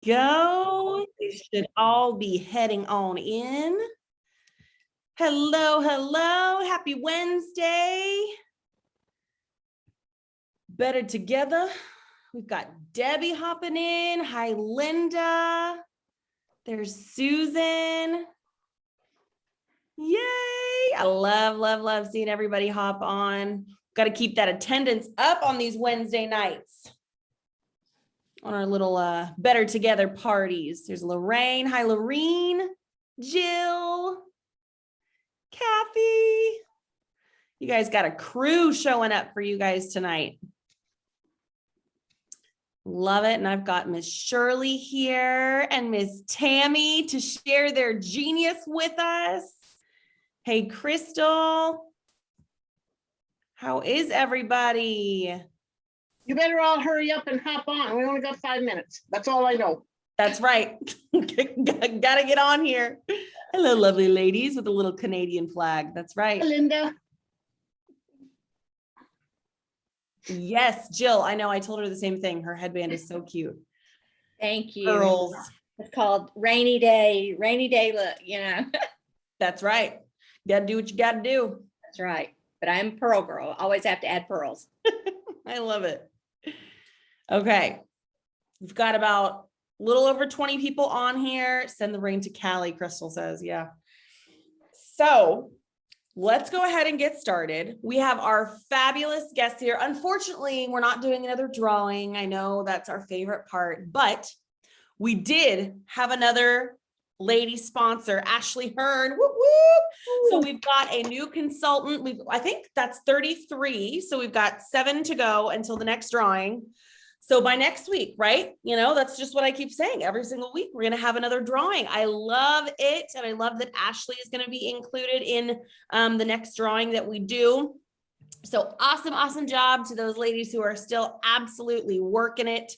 go. They should all be heading on in. Hello, hello. Happy Wednesday. Better together. We've got Debbie hopping in. Hi, Linda. There's Susan. Yay. I love seeing everybody hop on. Got to keep that attendance up on these Wednesday nights. On our little Better Together parties. There's Lorraine. Hi, Lorraine. Jill. Kathy. You guys got a crew showing up for you guys tonight. Love it. And I've got Miss Shirley here and Miss Tammy to share their genius with us. Hey, Crystal. How is everybody? You better all hurry up and hop on. We only got 5 minutes. That's all I know. That's right. Gotta get on here. Hello, lovely ladies with a little Canadian flag. That's right. Hi, Linda. Yes, Jill. I know. I told her the same thing. Her headband is so cute. Thank you. Pearls. It's called rainy day look, you know. That's right. You gotta do what you gotta do. That's right. But I'm a pearl girl. Always have to add pearls. I love it. Okay. We've got about a little over 20 people on here. Send the rain to Cali, Crystal says. Yeah. So let's go ahead and get started. We have our fabulous guests here. Unfortunately, we're not doing another drawing. I know that's our favorite part, but we did have another lady sponsor, Ashley Hearn. Whoop, whoop. So we've got a new consultant. I think that's 33. So we've got 7 to go until the next drawing. So by next week, right? You know, that's just what I keep saying. Every single week, we're going to have another drawing. I love it. And I love that Ashley is going to be included in the next drawing that we do. So awesome job to those ladies who are still absolutely working it.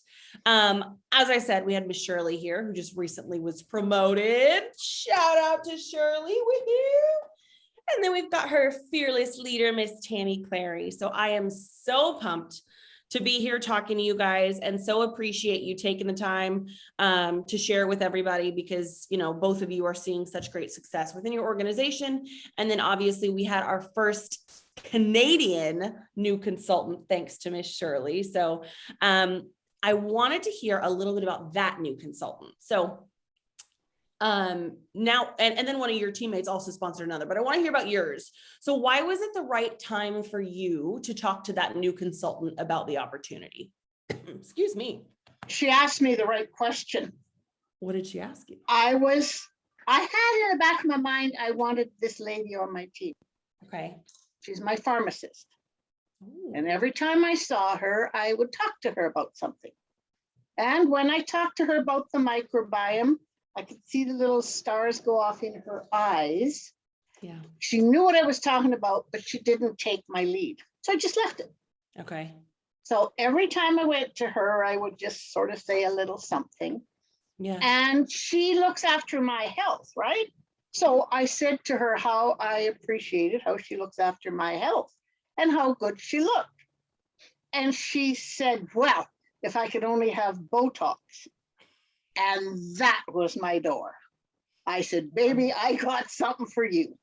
As I said, we had Miss Shirley here, who just recently was promoted. Shout out to Shirley. Woohoo! And then we've got her fearless leader, Miss Tammy Clary. So I am so pumped to be here talking to you guys and so appreciate you taking the time to share with everybody because, you know, both of you are seeing such great success within your organization. And then obviously we had our first Canadian new consultant, thanks to Miss Shirley. So I wanted to hear a little bit about that new consultant. So now, and then one of your teammates also sponsored another, but I want to hear about yours. So why was it the right time for you to talk to that new consultant about the opportunity? Excuse me. She asked me the right question. What did she ask you? I had in the back of my mind, I wanted this lady on my team. Okay. She's my pharmacist. Ooh. And every time I saw her, I would talk to her about something. And when I talked to her about the microbiome, I could see the little stars go off in her eyes. Yeah. She knew what I was talking about, but she didn't take my lead. So I just left it. Okay. So every time I went to her, I would just sort of say a little something. Yeah. And she looks after my health, right? So I said to her how I appreciated how she looks after my health and how good she looked. And she said, well, if I could only have Botox. And that was my door. I said, baby, I got something for you.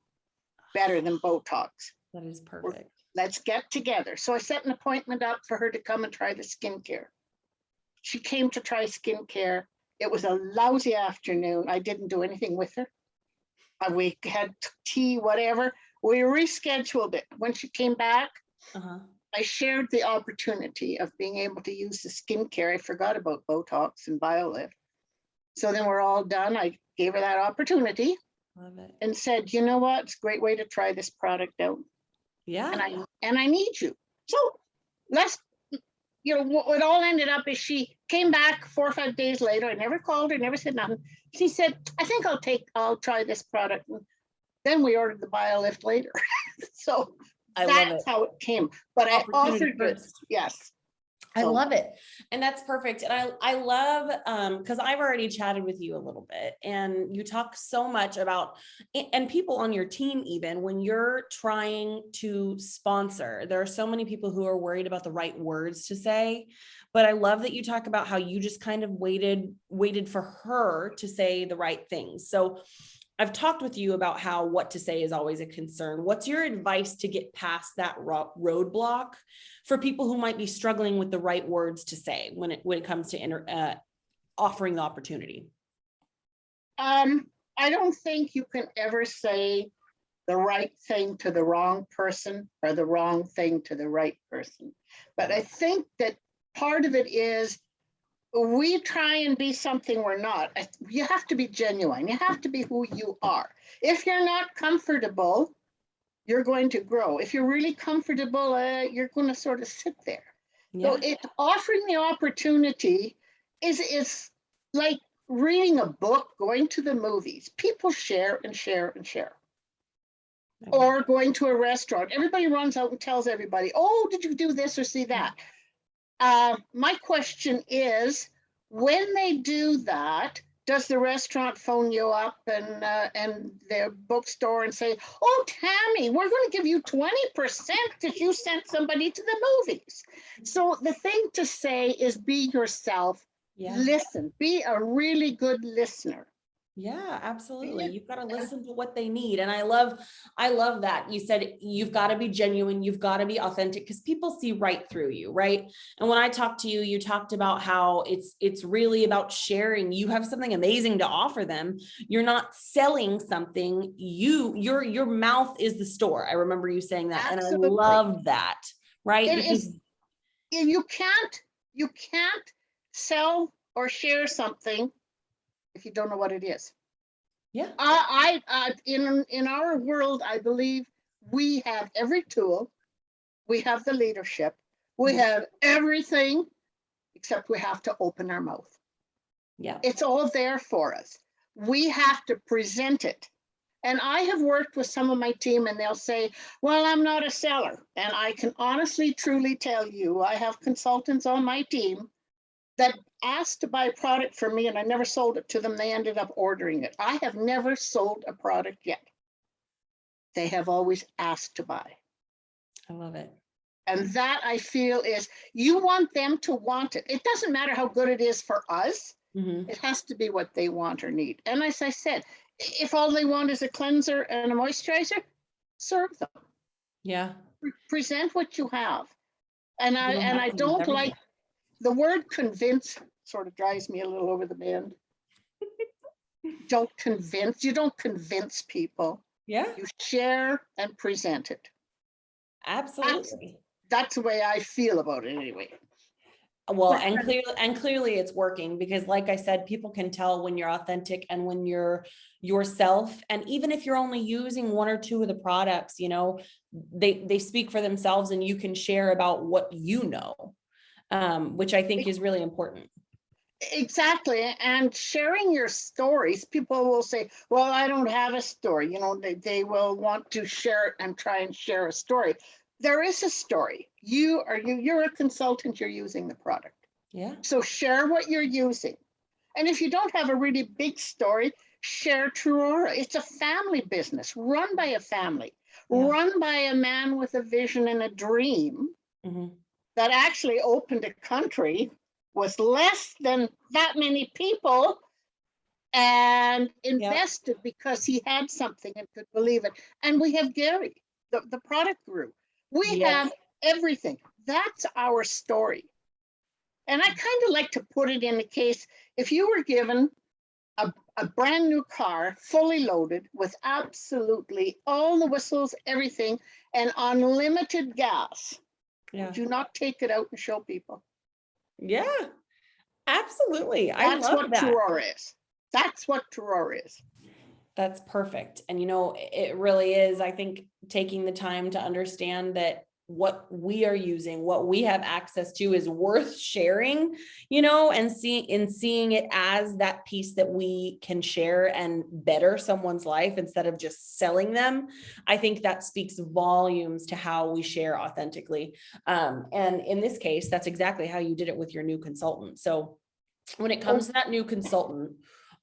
Better than Botox. That is perfect. Let's get together. So I set an appointment up for her to come and try the skincare. She came to try skincare. It was a lousy afternoon. I didn't do anything with her. We had tea, whatever. We rescheduled it. When she came back, I shared the opportunity of being able to use the skincare. I forgot about Botox and BioLift. So then we're all done. I gave her that opportunity. Love it. And said, you know what? It's a great way to try this product out. Yeah. And I need you. So let's, you know, what all ended up is she came back 4 or 5 days later. I never called her, never said nothing. She said, I think I'll try this product. And then we ordered the BioLift later. So that's how it came. But I offered it. Yes. I So- love it. And that's perfect. And I love, because I've already chatted with you a little bit and you talk so much about, and people on your team, even when you're trying to sponsor, there are so many people who are worried about the right words to say. But I love that you talk about how you just kind of waited for her to say the right things. So I've talked with you about how what to say is always a concern. What's your advice to get past that roadblock for people who might be struggling with the right words to say when it comes to offering the opportunity? I don't think you can ever say the right thing to the wrong person or the wrong thing to the right person. But I think that part of it is we try and be something we're not. You have to be genuine. You have to be who you are. If you're not comfortable, you're going to grow. If you're really comfortable, you're going to sort of sit there. Yeah. So offering the opportunity is like reading a book, going to the movies. People share and share and share. Or going to a restaurant. Everybody runs out and tells everybody, oh, did you do this or see that? My question is, when they do that, does the restaurant phone you up and their bookstore and say, oh, Tammy, we're going to give you 20% because you sent somebody to the movies? So the thing to say is be yourself, Yeah. listen, be a really good listener. Yeah, absolutely. You've got to listen to what they need. And I love that. You said you've got to be genuine, you've got to be authentic because people see right through you, right? And when I talked to you, you talked about how it's really about sharing. You have something amazing to offer them. You're not selling something. Your mouth is the store. I remember you saying that. Absolutely. And I love that, right? It Because is, you can't sell or share something if you don't know what it is. yeah, In our world, I believe we have every tool, we have the leadership, we have everything, except we have to open our mouth. yeah, It's all there for us. We have to present it. And I have worked with some of my team and they'll say, well, I'm not a seller. And I can honestly, truly tell you, I have consultants on my team that asked to buy a product from me and I never sold it to them. They ended up ordering it. I have never sold a product yet. They have always asked to buy. I love it. And that I feel is you want them to want it. It doesn't matter how good it is for us. Mhm. It has to be what they want or need. And as I said, if all they want is a cleanser and a moisturizer, serve them. Yeah. Present what you have. And You don't have I to use don't everything. like the word convince, sort of drives me a little over the bend. Don't convince. You don't convince people. Yeah, You share and present it. absolutely. That's the way I feel about it anyway. Well, and clearly it's working because like I said, people can tell when you're authentic and when you're yourself. And even if you're only using one or two of the products, you know, they speak for themselves and you can share about what you know, which I think is really important. Exactly. And sharing your stories, people will say, well, I don't have a story. You know, they will want to share it and try and share a story. There is a story. You're a consultant, you're using the product. Yeah. So share what you're using. And if you don't have a really big story, share Truora. It's a family business run by a family, Yeah. run by a man with a vision and a dream Mhm. that actually opened a country with less than that many people and invested because he had something and could believe it. And we have Gary, the product group. We Yes. have everything. That's our story. And I kind of like to put it in the case, if you were given a brand new car, fully loaded with absolutely all the whistles, everything, and unlimited gas, Yeah. would you not take it out and show people? Yeah. Absolutely. I That's love what that. Truora is. That's what Truora is. That's perfect. And you know, it really is, I think, taking the time to understand that what we are using, what we have access to is worth sharing, you know, and seeing it as that piece that we can share and better someone's life instead of just selling them. I think that speaks volumes to how we share authentically. And in this case, that's exactly how you did it with your new consultant. So when it comes to that new consultant,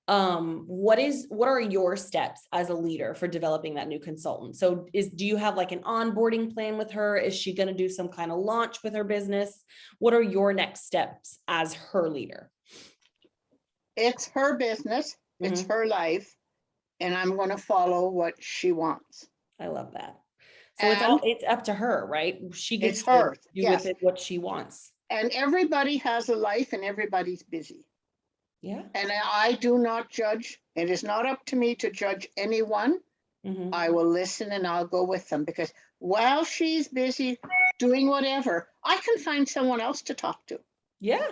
what are your steps as a leader for developing that new consultant? So do you have like an onboarding plan with her? Is she going to do some kind of launch with her business? What are your next steps as her leader? It's her business, it's her life, and I'm going to follow what she wants. I love that. So it's up to her, right? She gets to do with it what she wants. And everybody has a life and everybody's busy. Yeah. And I do not judge. It is not up to me to judge anyone. I will listen and I'll go with them, because while she's busy doing whatever, I can find someone else to talk to. Yeah.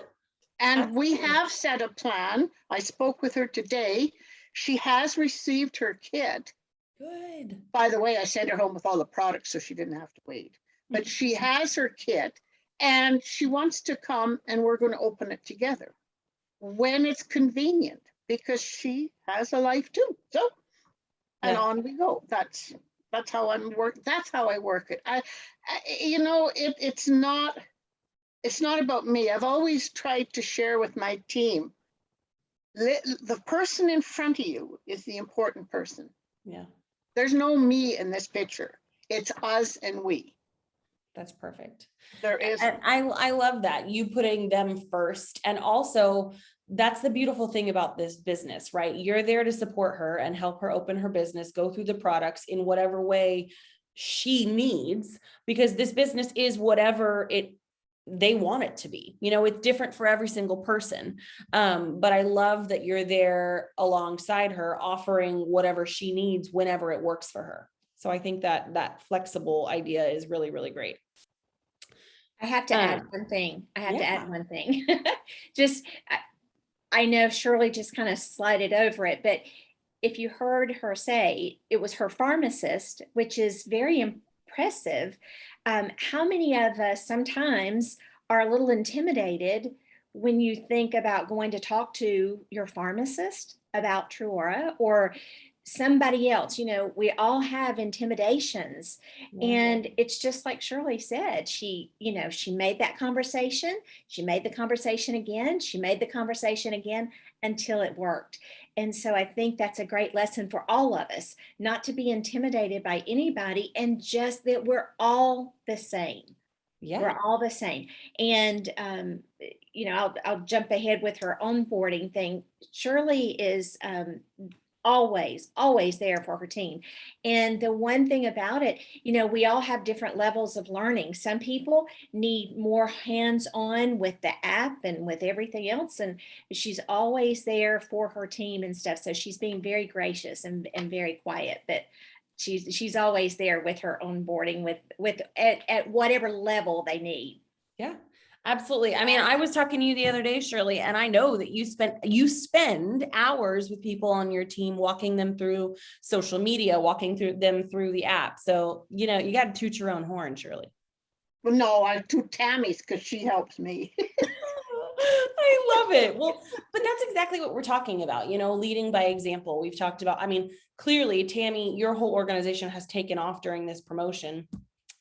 And we have set a plan. I spoke with her today. She has received her kit. Good. By the way, I sent her home with all the products so she didn't have to wait. But she has her kit and she wants to come and we're going to open it together when it's convenient, because she has a life too. So, and on we go. That's how I'm work. That's how I work it. You know, it's not about me. I've always tried to share with my team. The person in front of you is the important person. Yeah. There's no me in this picture. It's us and we. That's perfect. There is. And I love that, you putting them first. And also that's the beautiful thing about this business, right? You're there to support her and help her open her business, go through the products in whatever way she needs, because this business is whatever they want it to be. You know, it's different for every single person. But I love that you're there alongside her, offering whatever she needs whenever it works for her. So I think that flexible idea is really, really great. I have to add one thing. Just, I know Shirley just kind of slided over it, but if you heard her say it was her pharmacist, which is very impressive. How many of us sometimes are a little intimidated when you think about going to talk to your pharmacist about Truora or somebody else? You know, we all have intimidations. And it's just like Shirley said, she made that conversation. She made the conversation again. She made the conversation again until it worked. And so I think that's a great lesson for all of us, not to be intimidated by anybody, and just that we're all the same. Yeah. We're all the same. And, I'll jump ahead with her onboarding thing. Shirley is, always there for her team. And the one thing about it, we all have different levels of learning. Some people need more hands-on with the app and with everything else. And she's always there for her team and stuff. So she's being very gracious and very quiet, but she's always there with her onboarding with at whatever level they need. Yeah. Absolutely. I mean, I was talking to you the other day, Shirley, and I know that you spend hours with people on your team, walking them through social media, walking them through the app. So, you got to toot your own horn, Shirley. Well, no, I toot Tammy's because she helps me. I love it. Well, but that's exactly what we're talking about, leading by example. We've talked about, clearly, Tammy, your whole organization has taken off during this promotion.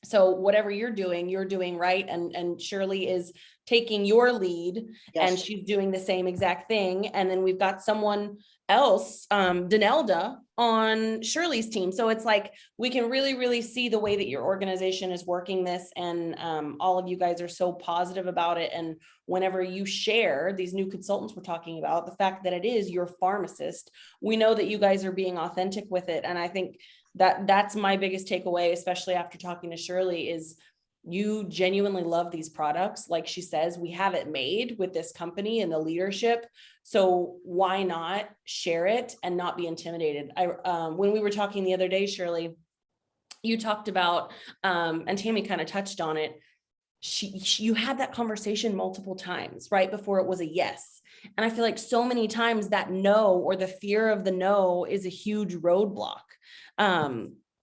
So whatever you're doing right. And Shirley is taking your lead. Yes. And she's doing the same exact thing. And then we've got someone else, Danelda, on Shirley's team. So it's like, we can really, really see the way that your organization is working this. And all of you guys are so positive about it. And whenever you share these new consultants we're talking about, the fact that it is your pharmacist, we know that you guys are being authentic with it. And I think that's my biggest takeaway, especially after talking to Shirley, is you genuinely love these products. Like she says, we have it made with this company and the leadership. So why not share it and not be intimidated? When we were talking the other day, Shirley, you talked about, and Tammy kind of touched on it. You had that conversation multiple times right before it was a yes. And I feel like so many times that no, or the fear of the no, is a huge roadblock.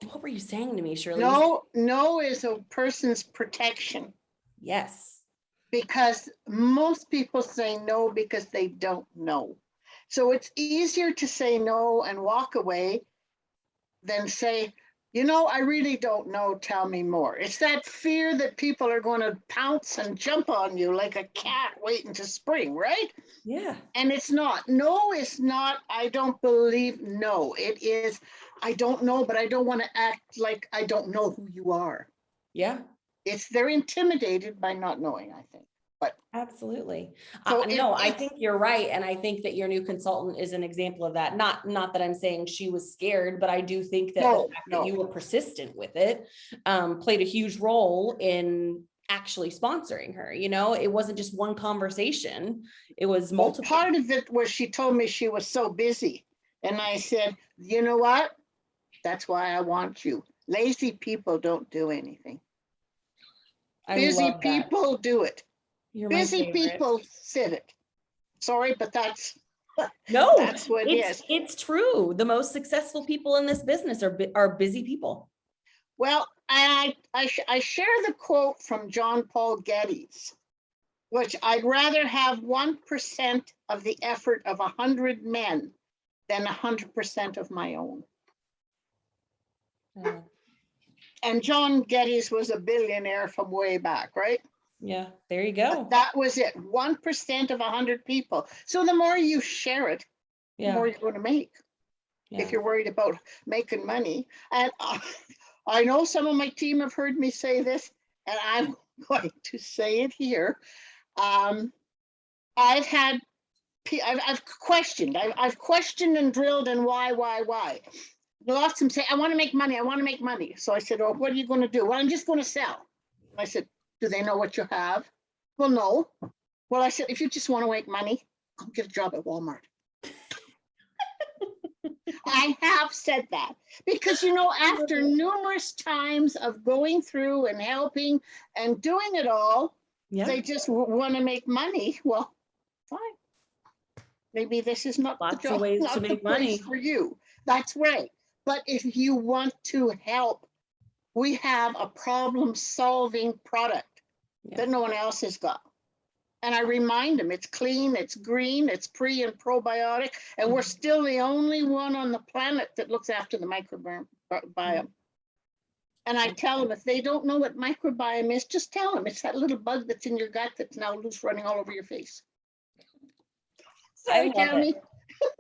What were you saying to me, Shirley? No is a person's protection, Yes. because most people say no because they don't know. So it's easier to say no and walk away than say, I really don't know, tell me more. It's that fear that people are going to pounce and jump on you like a cat waiting to spring, right? Yeah. And it's not. No is not, I don't believe, no. It is, I don't know, but I don't want to act like I don't know who you are. Yeah. They're intimidated by not knowing, I think. Absolutely. So No, I think you're right. And I think that your new consultant is an example of that. Not that I'm saying she was scared, but I do think that the fact that you were persistent with it played a huge role in actually sponsoring her. It wasn't just one conversation. It was multiple. Part of it was she told me she was so busy. And I said, you know what? That's why I want you. Lazy people don't do anything. Busy people do it. Busy people sit it. Sorry, but that's what it is. It's true. The most successful people in this business are busy people. Well, I share the quote from John Paul Getty's, which I'd rather have 1% of the effort of 100 men than 100% of my own. And John Geddes was a billionaire from way back, right? Yeah, there you go. But that was it, 1% of 100 people. So the more you share it, the more you're going to make. If you're worried about making money. And I know some of my team have heard me say this, and I'm going to say it here. I've questioned and drilled and why. Lots of them say, I want to make money. So I said, oh, what are you going to do? Well, I'm just going to sell. I said, do they know what you have? Well, no. Well, I said, if you just want to make money, go get a job at Walmart. I have said that because, after numerous times of going through and helping and doing it all, they just want to make money. Well, fine. Maybe this is not Lots the job, of ways not to the make place money for you. That's right. But if you want to help, we have a problem-solving product that no one else has got. And I remind them, it's clean, it's green, it's pre and probiotic, and we're still the only one on the planet that looks after the microbiome. And I tell them, if they don't know what microbiome is, just tell them it's that little bug that's in your gut that's now loose running all over your face. Sorry, Tammy.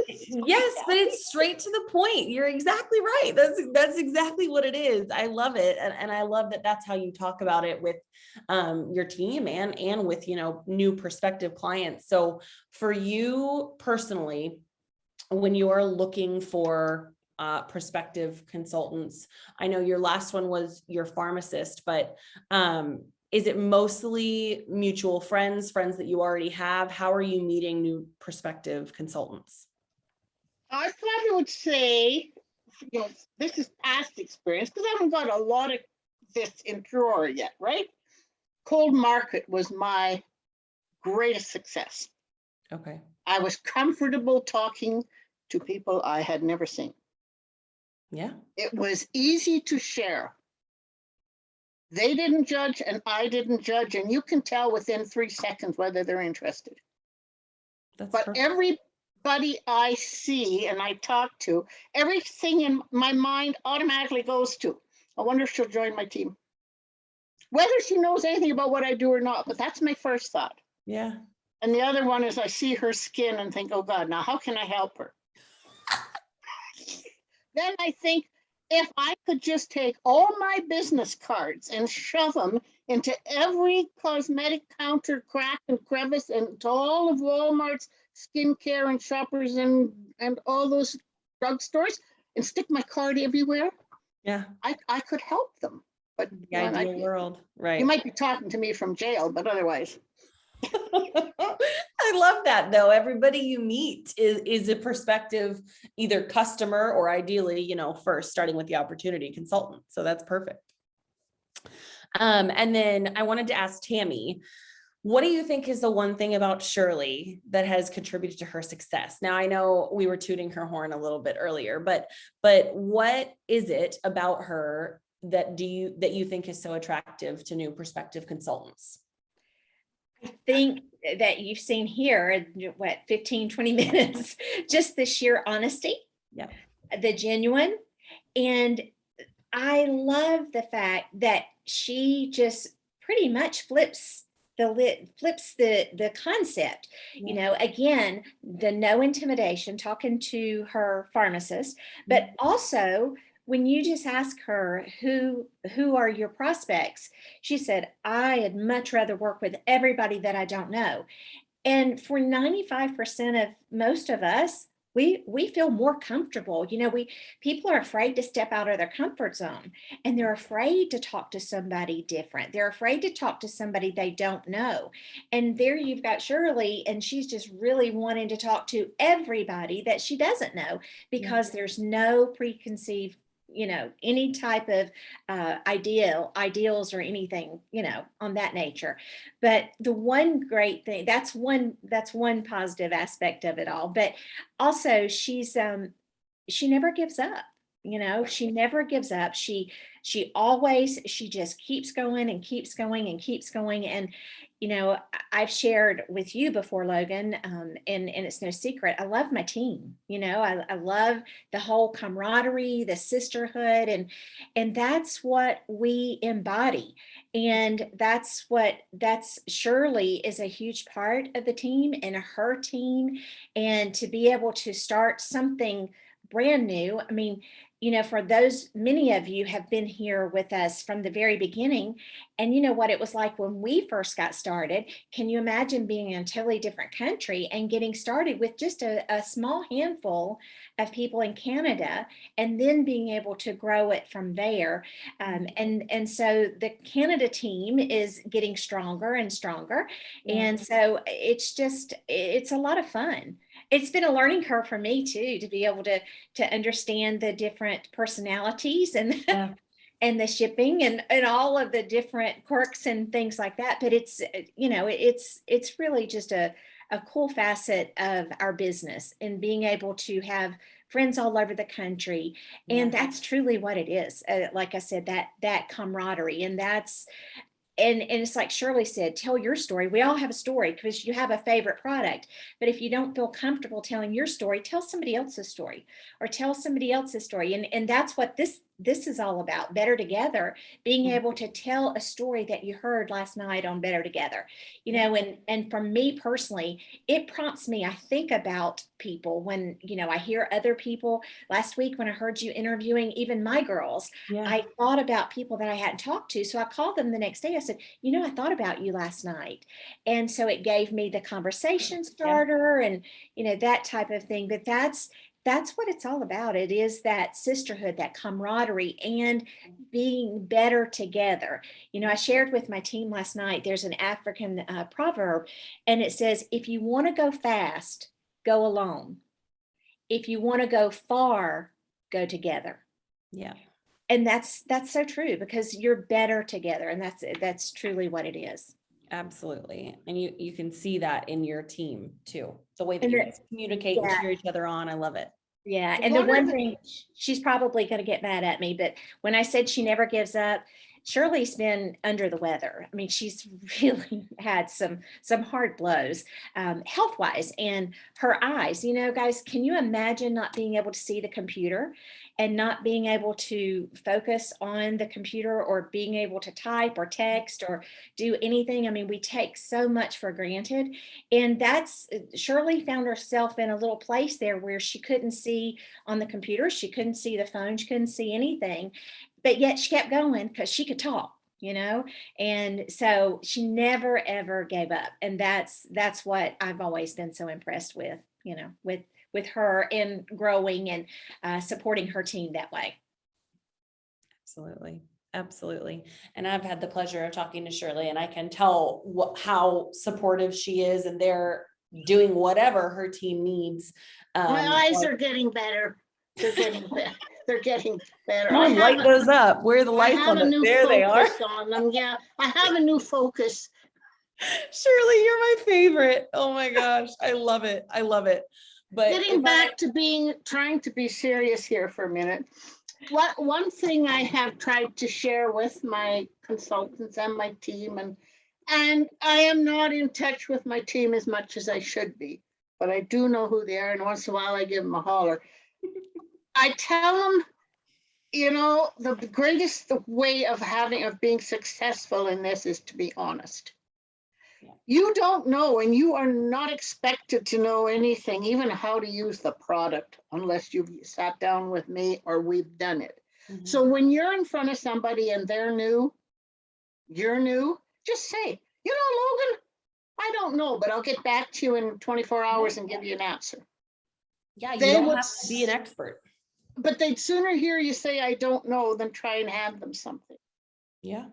Yes, but it's straight to the point. You're exactly right. That's exactly what it is. I love it. And I love that that's how you talk about it with your team and with, new prospective clients. So for you personally, when you are looking for prospective consultants, I know your last one was your pharmacist, but is it mostly mutual friends that you already have? How are you meeting new prospective consultants? I probably would say, this is past experience because I haven't got a lot of this in drawer yet, right? Cold market was my greatest success. Okay. I was comfortable talking to people I had never seen. Yeah. It was easy to share. They didn't judge and I didn't judge, and you can tell within 3 seconds whether they're interested. But perfect. Everybody I see and I talk to, everything in my mind automatically goes to, I wonder if she'll join my team. Whether she knows anything about what I do or not, but that's my first thought. Yeah. And the other one is I see her skin and think, oh God, now how can I help her? Then I think, if I could just take all my business cards and shove them into every cosmetic counter crack and crevice and to all of Walmart's skincare and Shoppers and all those drugstores and stick my card everywhere, I could help them. But the ideal world, right? You might be talking to me from jail, but otherwise. I love that though. Everybody you meet is a prospective either customer or ideally, first starting with the opportunity consultant. So that's perfect. And then I wanted to ask Tammy, What do you think is the one thing about Shirley that has contributed to her success? Now, I know we were tooting her horn a little bit earlier, but what is it about her that you think is so attractive to new prospective consultants? I think that you've seen here, in what, 15, 20 minutes, just the sheer honesty, Yeah. the genuine. And I love the fact that she just pretty much flips the concept. You know, again, the no intimidation, talking to her pharmacist, but also when you just ask her who are your prospects, she said, I'd much rather work with everybody that I don't know. And for 95% of most of us, we feel more comfortable. You know, people are afraid to step out of their comfort zone, and they're afraid to talk to somebody different. They're afraid to talk to somebody they don't know. And there you've got Shirley, and she's just really wanting to talk to everybody that she doesn't know, because there's no preconceived, you know, any type of ideals or anything, you know, on that nature. But the one great thing, that's one positive aspect of it all. But also she never gives up. You know, she never gives up. She just keeps going and keeps going and keeps going. And you know, I've shared with you before, Logan, and it's no secret, I love my team. You know, I love the whole camaraderie, the sisterhood, and that's what we embody. And that's Shirley is a huge part of the team and her team. And to be able to start something brand new, I mean, you know, for those, many of you have been here with us from the very beginning, and you know what it was like when we first got started. Can you imagine being in a totally different country and getting started with just a small handful of people in Canada, and then being able to grow it from there? And so the Canada team is getting stronger and stronger. And so it's a lot of fun. It's been a learning curve for me too, to be able to understand the different personalities and and the shipping and all of the different quirks and things like that. But it's, you know, it's really just a cool facet of our business, and being able to have friends all over the country. And that's truly what it is. Like I said, that camaraderie, and that's, and it's like Shirley said, tell your story. We all have a story because you have a favorite product. But if you don't feel comfortable telling your story, tell somebody else's story, or tell somebody else's story. And that's what this is all about. Better Together, being able to tell a story that you heard last night on Better Together, you know. And for me personally, it prompts me. I think about people when, you know, I hear other people. Last week when I heard you interviewing even my girls, I thought about people that I hadn't talked to. So I called them the next day. I said, you know, I thought about you last night. And so it gave me the conversation starter and, you know, that type of thing. But that's what it's all about. It is that sisterhood, that camaraderie, and being better together. You know, I shared with my team last night, there's an African proverb, and it says, if you want to go fast, go alone. If you want to go far, go together. Yeah. And that's so true, because you're better together. And that's truly what it is. Absolutely. And you can see that in your team too. The way that you guys communicate and cheer each other on. I love it. Yeah. And the one thing, she's probably going to get mad at me, but when I said she never gives up, Shirley's been under the weather. I mean, she's really had some hard blows, health-wise, and her eyes, you know, guys, can you imagine not being able to see the computer and not being able to focus on the computer, or being able to type or text or do anything? I mean, we take so much for granted. And that's, Shirley found herself in a little place there where she couldn't see on the computer. She couldn't see the phone. She couldn't see anything. But yet she kept going because she could talk, you know. And so she never ever gave up. And that's what I've always been so impressed with, you know, with her, and growing and supporting her team that way. Absolutely. Absolutely. And I've had the pleasure of talking to Shirley, and I can tell how supportive she is, and they're doing whatever her team needs. My eyes are getting better. They're getting better. They're getting better. Come on, light those up. Where are the lights on it? There they are. On them. Yeah, I have a new focus. Shirley, you're my favorite. Oh my gosh. I love it. I love it. But Getting if I- back to trying to be serious here for a minute. One thing I have tried to share with my consultants and my team, and I am not in touch with my team as much as I should be, but I do know who they are, and once in a while I give them a holler. I tell them, the greatest way of being successful in this is to be honest. Yeah. You don't know, and you are not expected to know anything, even how to use the product, unless you've sat down with me or we've done it. Mhm. So when you're in front of somebody and they're new, you're new, just say, Logan, I don't know, but I'll get back to you in 24 hours and give you an answer. Yeah, you They don't would have to be an expert. But they'd sooner hear you say, I don't know, than try and hand them something. Yeah,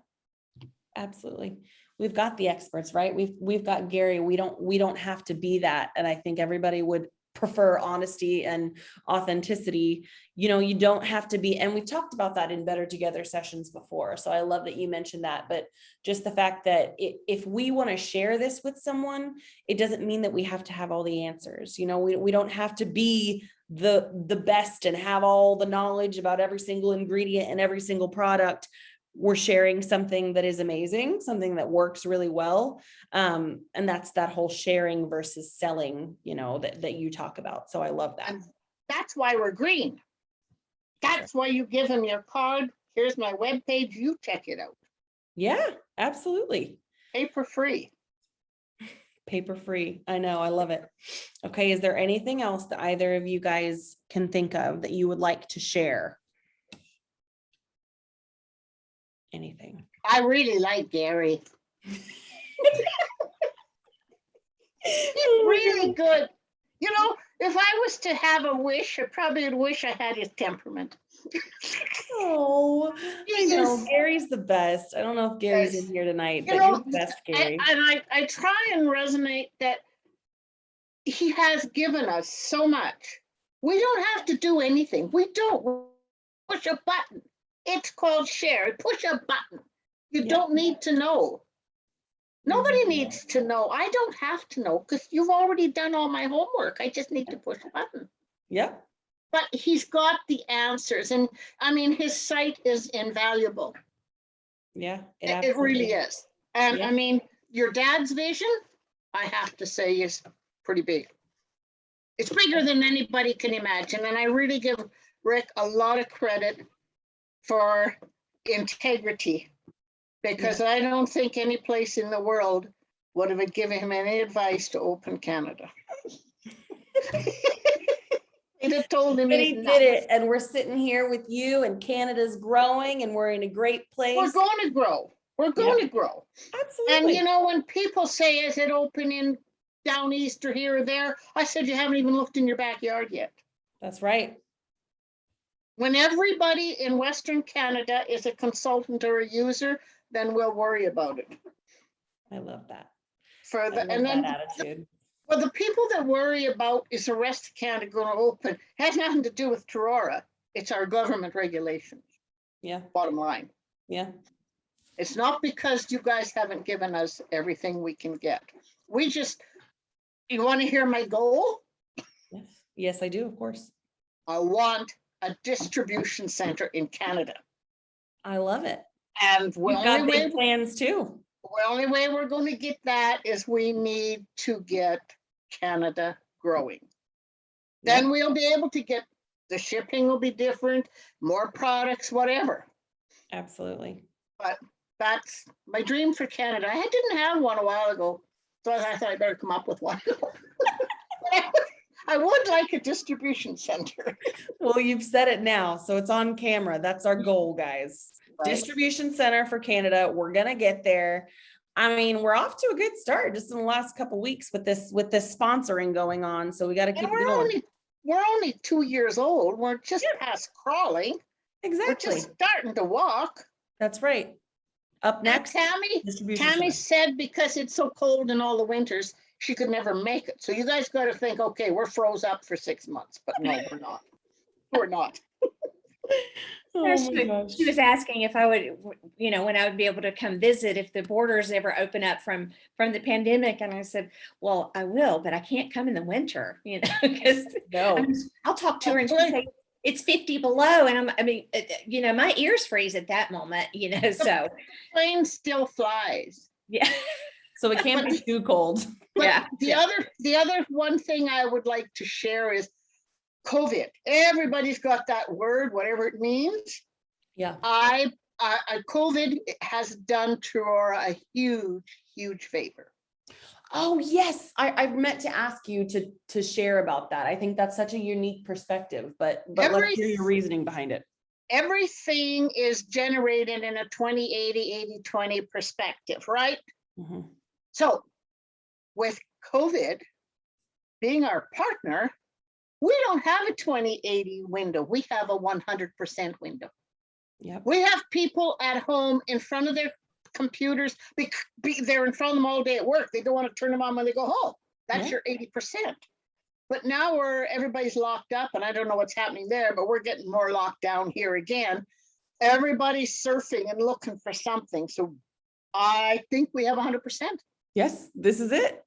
absolutely. We've got the experts, right? We've got Gary. We don't have to be that. And I think everybody would prefer honesty and authenticity. You don't have to be, and we've talked about that in Better Together sessions before. So I love that you mentioned that. But just the fact that if we want to share this with someone, it doesn't mean that we have to have all the answers. We don't have to be the best and have all the knowledge about every single ingredient and every single product. We're sharing something that is amazing, something that works really well. And that's that whole sharing versus selling, that you talk about. So I love that. And that's why we're green. That's why you give them your card. Here's my webpage. You check it out. Yeah, absolutely. Paper free. Paper free. I know. I love it. Okay. Is there anything else that either of you guys can think of that you would like to share? Anything? I really like Gary. He's really good. If I was to have a wish, I probably would wish I had his temperament. Oh, I know. Yes. Gary's the best. I don't know if Gary's Yes. in here tonight, You but know, you're the best, Gary. I try and resonate that he has given us so much. We don't have to do anything. We don't push a button. It's called share. Push a button. You Yeah. don't need to know. Nobody Exactly. needs to know. I don't have to know because you've already done all my homework. I just need to push a button. Yep. But he's got the answers. And I mean, his site is invaluable. Yeah. It really is. And Yeah. I mean, your dad's vision, I have to say, is pretty big. It's bigger than anybody can imagine. And I really give Rick a lot of credit for integrity, because I don't think any place in the world would have given him any advice to open Canada. He'd have told him But he he's did nuts. it, and we're sitting here with you, and Canada's growing, and we're in a great place. We're going to grow. We're going to grow. Absolutely. And when people say, is it open in down east or here or there? I said, you haven't even looked in your backyard yet. That's right. When everybody in Western Canada is a consultant or a user, then we'll worry about it. I love that. For I the love and then that attitude. well, the people that worry about is the rest of Canada going to open has nothing to do with Aurora. It's our government regulations. Yeah. Bottom line. Yeah. It's not because you guys haven't given us everything we can get. You want to hear my goal? Yes. Yes, I do. Of course. I want a distribution center in Canada. I love it. And We've got big plans too. the only way we're going to get that is we need to get Canada growing. Then we'll be able to get, the shipping will be different, more products, whatever. Absolutely. But that's my dream for Canada. I didn't have one a while ago, so I thought I better come up with one. I would like a distribution center. Well, you've said it now, so it's on camera. That's our goal, guys. Right. Distribution center for Canada. We're gonna get there. I mean, we're off to a good start just in the last couple of weeks with this sponsoring going on. So we got to keep And it going. we're only 2 years old. We're just past crawling. We're Exactly. just starting to walk. That's right. Up And next, Tammy distribution Tammy center. said because it's so cold in all the winters, she could never make it. So you guys got to think, okay, we're froze up for 6 months, but no, we're not. We're not. Oh No, my gosh. she was asking if I would, when I would be able to come visit if the borders ever open up from the pandemic. And I said, well, I will, but I can't come in the winter, because No. I'll talk to her and she'll say it's 50 below. And my ears freeze at that moment, so Plane still flies. yeah. So it can't be too cold. But Yeah, the other one thing I would like to share is COVID. Everybody's got that word, whatever it means. Yeah. COVID has done Truro a huge favor. Oh, yes. I meant to ask you to share about that. I think that's such a unique perspective, but let's hear your reasoning behind it. Everything is generated in a 20/80, 80/20 perspective, right? Mhm. So with COVID being our partner, we don't have a 20/80 window. We have a 100% window. Yep. We have people at home in front of their computers. They're in front of them all day at work. They don't want to turn them on when they go home. That's your 80%. But now everybody's locked up, and I don't know what's happening there, but we're getting more locked down here again. Everybody's surfing and looking for something. So I think we have 100%. Yes, this is it.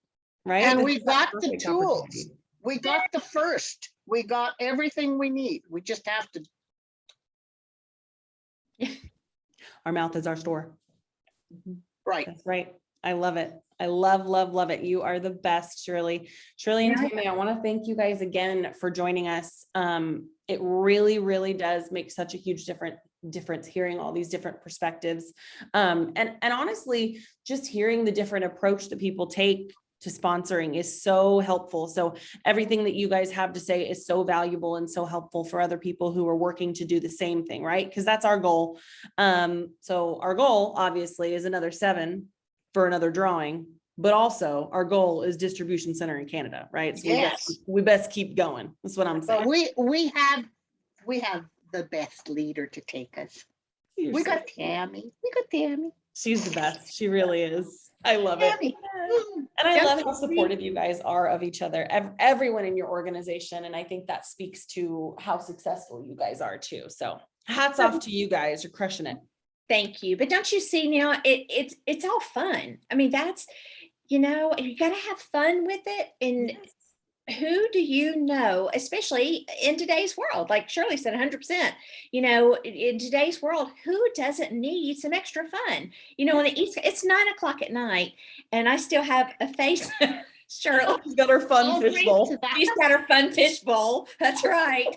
Right. And This we is that got the perfect tools. opportunity. We got the first. We got everything we need. We just have to. Our mouth is our store. Right. That's right. I love it. I love it. You are the best, Shirley. Shirley and Yeah. Tammy, I want to thank you guys again for joining us. It really does make such a huge difference hearing all these different perspectives. And honestly, just hearing the different approach that people take to sponsoring is so helpful. So everything that you guys have to say is so valuable and so helpful for other people who are working to do the same thing, right? Because that's our goal. So our goal obviously is another 7 for another drawing, but also our goal is distribution center in Canada, right? So Yes. we best keep going. That's what I'm saying. But we have the best leader to take us. We got Tammy. She's the best. She really is. I love it. Tammy. And I Don't love you how supportive you guys are of each other, everyone in your organization. And I think that speaks to how successful you guys are too. So hats off to you guys. You're crushing it. Thank you. But don't you see now it's all fun. I mean, that's, you gotta have fun with it. And who do you know, especially in today's world, like Shirley said, 100%, in today's world, who doesn't need some extra fun? On the East, it's 9:00 at night and I still have a face. Shirley, She's got her fun I'll fish drink bowl. to that. she's got her fun fish bowl. That's right.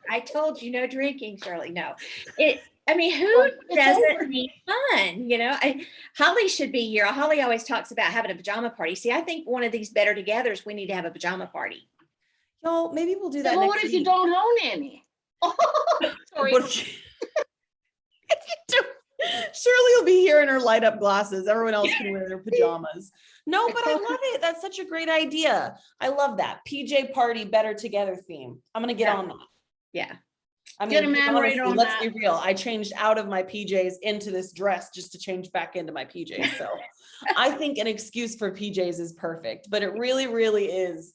I told you no drinking, Shirley. No, who It's doesn't over. need fun? Holly should be here. Holly always talks about having a pajama party. See, I think one of these better togethers, we need to have a pajama party. Y'all, maybe we'll do that. Well, next what if you week. don't own any? Sorry. What if you- if you do- Shirley will be here in her light up glasses. Everyone else can wear their pajamas. No, but I love it. That's such a great idea. I love that. PJ party better together theme. I'm going to get Yeah. on that. Yeah. I Get mean, a man right honestly, on let's that. be real. I changed out of my PJs into this dress just to change back into my PJs. So I think an excuse for PJs is perfect, but it really is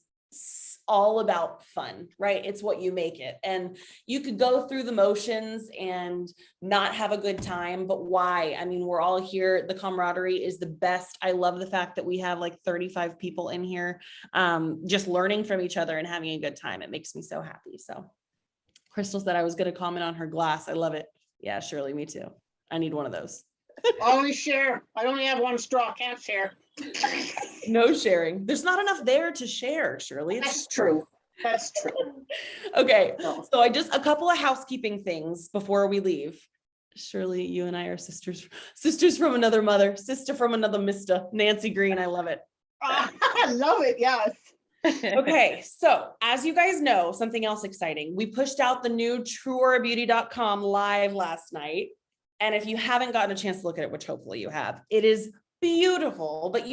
all about fun, right? It's what you make it. And you could go through the motions and not have a good time, but why? I mean, we're all here. The camaraderie is the best. I love the fact that we have like 35 people in here, just learning from each other and having a good time. It makes me so happy. So Crystal said I was going to comment on her glass. I love it. Yeah, Shirley, me too. I need one of those. Always share. I only have one straw, can't share. No sharing. There's not enough there to share, Shirley. It's That's true. That's true. Okay, No. so a couple of housekeeping things before we leave. Shirley, you and I are sisters from another mother, sister from another mister, Nancy Green. I love it. I love it. Yes. Okay, so as you guys know, something else exciting. We pushed out the new TrueAuraBeauty.com live last night. And if you haven't gotten a chance to look at it, which hopefully you have, it is beautiful. But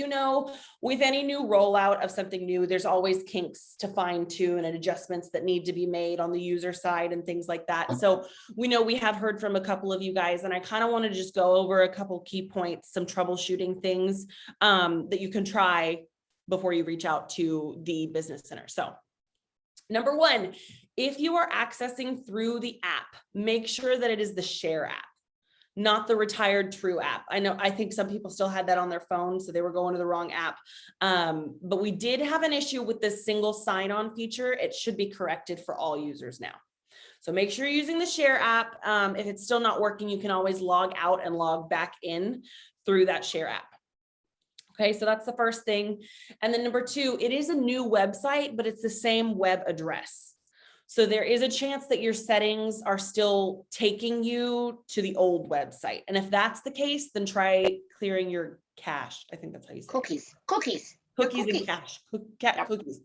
with any new rollout of something new, there's always kinks to fine tune and adjustments that need to be made on the user side and things like that. So we know we have heard from a couple of you guys, and I kind of want to just go over a couple key points, some troubleshooting things that you can try before you reach out to the business center. So number one, if you are accessing through the app, make sure that it is the Share app, not the Retired True app. I think some people still had that on their phone, so they were going to the wrong app. But we did have an issue with this single sign-on feature. It should be corrected for all users now. So make sure you're using the Share app. If it's still not working, you can always log out and log back in through that Share app. Okay, so that's the first thing. And then number two, it is a new website, but it's the same web address. So there is a chance that your settings are still taking you to the old website. And if that's the case, then try clearing your cache. I think that's how you say it. Cookies. Cookies Cookies. and cache. Cookies.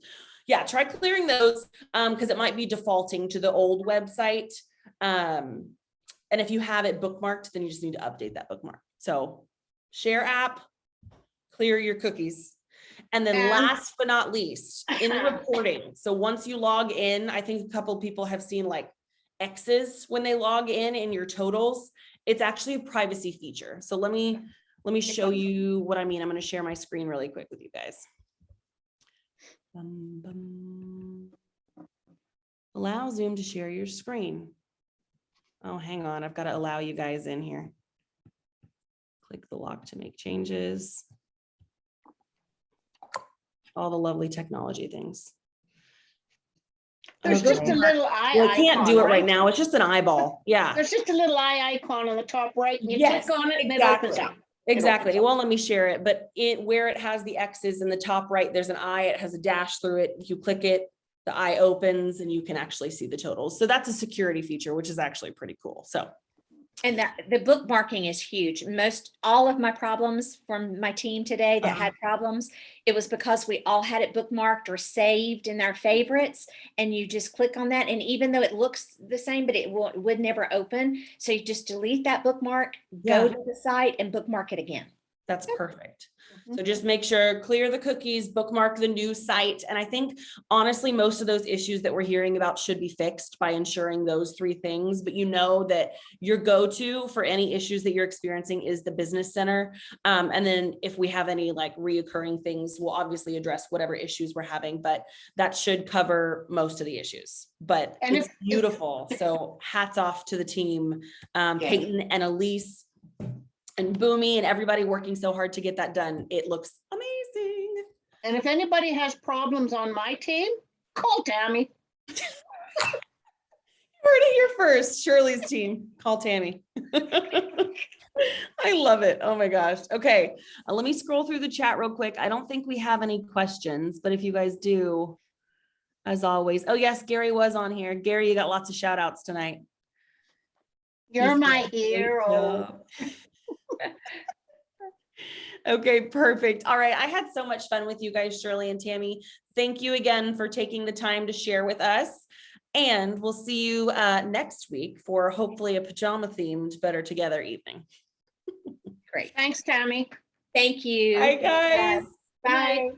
Yeah, try clearing those because it might be defaulting to the old website. And if you have it bookmarked, then you just need to update that bookmark. So Share app, clear your cookies. And then And- last but not least, in the reporting. So once you log in, I think a couple of people have seen like X's when they log in your totals. It's actually a privacy feature. So let me show you what I mean. I'm going to share my screen really quick with you guys. Allow Zoom to share your screen. Oh, hang on. I've got to allow you guys in here. Click the lock to make changes. All the lovely technology things. There's just Okay. a little eye Well, I can't do it icon, right now. It's just an eyeball. Yeah, There's just a little eye icon on the top right, and you Yes, click on it and it opens exactly. up. exactly. opens It up. won't let me share it, but where it has the X's in the top right, there's an eye. It has a dash through it. If you click it, the eye opens and you can actually see the totals. So that's a security feature, which is actually pretty cool. So And the bookmarking is huge. All of my problems from my team today that had problems, it was because we all had it bookmarked or saved in our favorites. And you just click on that. And even though it looks the same, but it would never open. So you just delete that bookmark, Yeah. go to the site and bookmark it again. that's perfect. Mhm. So just make sure, clear the cookies, bookmark the new site. And I think honestly, most of those issues that we're hearing about should be fixed by ensuring those three things. But you know that your go-to for any issues that you're experiencing is the business center. And then if we have any like reoccurring things, we'll obviously address whatever issues we're having, but that should cover most of the issues. But And it's beautiful. So hats off to the team, Peyton and Elise and Boomy and everybody working so hard to get that done. It looks amazing. And if anybody has problems on my team, call Tammy. You heard it here first. Shirley's team. Call Tammy. I love it. Oh my gosh. Okay. Let me scroll through the chat real quick. I don't think we have any questions, but if you guys do, as always. Oh yes, Gary was on here. Gary, you got lots of shout outs tonight. You're You my did a great hero. job. Okay, perfect. All right. I had so much fun with you guys, Shirley and Tammy. Thank you again for taking the time to share with us. And we'll see you next week for hopefully a pajama themed Better Together evening. Great. Thanks, Tammy. Thank you. Bye, guys. Bye.